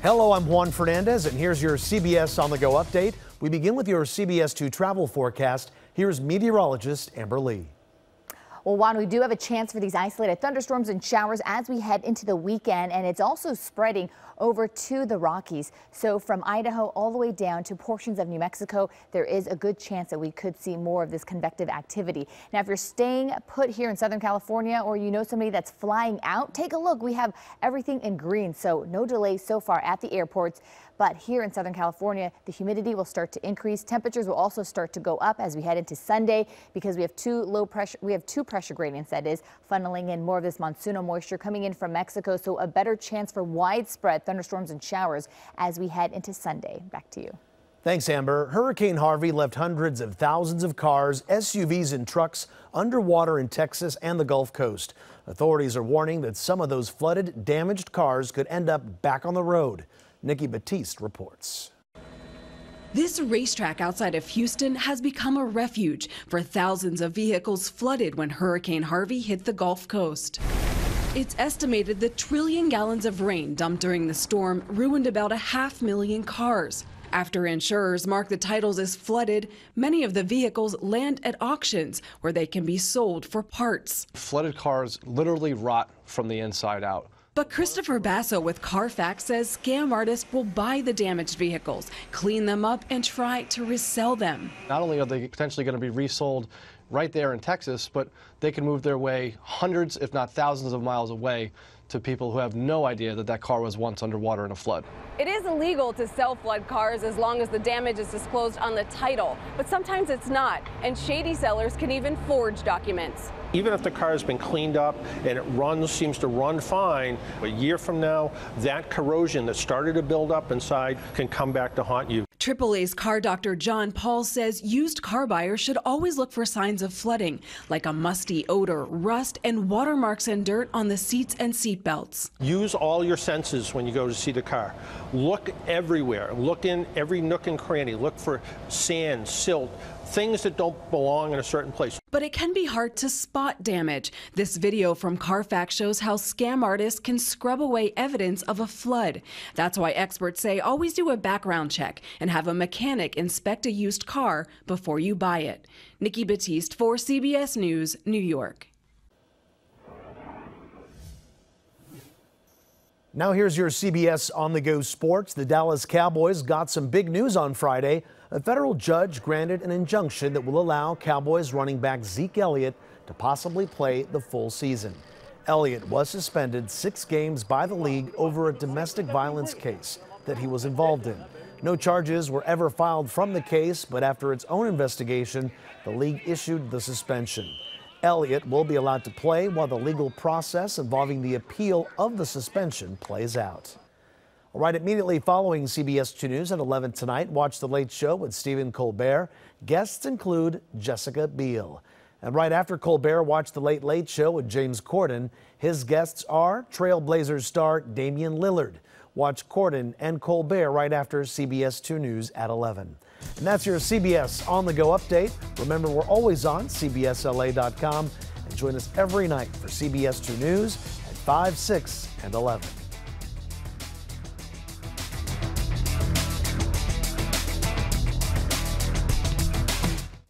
Hello, I'm Juan Fernandez, and here's your CBS On The Go update. We begin with your CBS 2 travel forecast. Here's meteorologist Amber Lee. Well, Juan, we do have a chance for these isolated thunderstorms and showers as we head into the weekend, and it's also spreading over to the Rockies. So from Idaho all the way down to portions of New Mexico, there is a good chance that we could see more of this convective activity. Now, if you're staying put here in Southern California, or you know somebody that's flying out, take a look. We have everything in green, so no delays so far at the airports. But here in Southern California, the humidity will start to increase. Temperatures will also start to go up as we head into Sunday because we have two pressure gradients, that is, funneling in more of this monsoonal moisture coming in from Mexico. So a better chance for widespread thunderstorms and showers as we head into Sunday. Back to you. Thanks, Amber. Hurricane Harvey left hundreds of thousands of cars, SUVs and trucks underwater in Texas and the Gulf Coast. Authorities are warning that some of those flooded, damaged cars could end up back on the road. Nikki Batiste reports. This racetrack outside of Houston has become a refuge for thousands of vehicles flooded when Hurricane Harvey hit the Gulf Coast. It's estimated the trillion gallons of rain dumped during the storm ruined about 500,000 cars. After insurers mark the titles as flooded, many of the vehicles land at auctions where they can be sold for parts. Flooded cars literally rot from the inside out. But Christopher Basso with Carfax says scam artists will buy the damaged vehicles, clean them up, and try to resell them. Not only are they potentially going to be resold right there in Texas, but they can move their way hundreds, if not thousands of miles away to people who have no idea that that car was once underwater in a flood. It is illegal to sell flood cars as long as the damage is disclosed on the title, but sometimes it's not, and shady sellers can even forge documents. Even if the car has been cleaned up and it seems to run fine, a year from now, that corrosion that started to build up inside can come back to haunt you. AAA's car doctor John Paul says used car buyers should always look for signs of flooding, like a musty odor, rust, and watermarks and dirt on the seats and seat belts. Use all your senses when you go to see the car. Look everywhere. Look in every nook and cranny. Look for sand, silt, things that don't belong in a certain place. But it can be hard to spot damage. This video from Carfax shows how scam artists can scrub away evidence of a flood. That's why experts say always do a background check and have a mechanic inspect a used car before you buy it. Nikki Batiste for CBS News, New York. Now here's your CBS On The Go sports. The Dallas Cowboys got some big news on Friday. A federal judge granted an injunction that will allow Cowboys running back Zeke Elliott to possibly play the full season. Elliott was suspended 6 games by the league over a domestic violence case that he was involved in. No charges were ever filed from the case, but after its own investigation, the league issued the suspension. Elliott will be allowed to play while the legal process involving the appeal of the suspension plays out. All right, immediately following CBS 2 News at 11 tonight, watch The Late Show with Stephen Colbert. Guests include Jessica Biel. And right after Colbert, watch The Late Late Show with James Corden. His guests are Trailblazers star Damian Lillard. Watch Corden and Colbert right after CBS 2 News at 11. And that's your CBS On The Go update. Remember, we're always on CBSLA.com. And join us every night for CBS 2 News at 5, 6, and 11.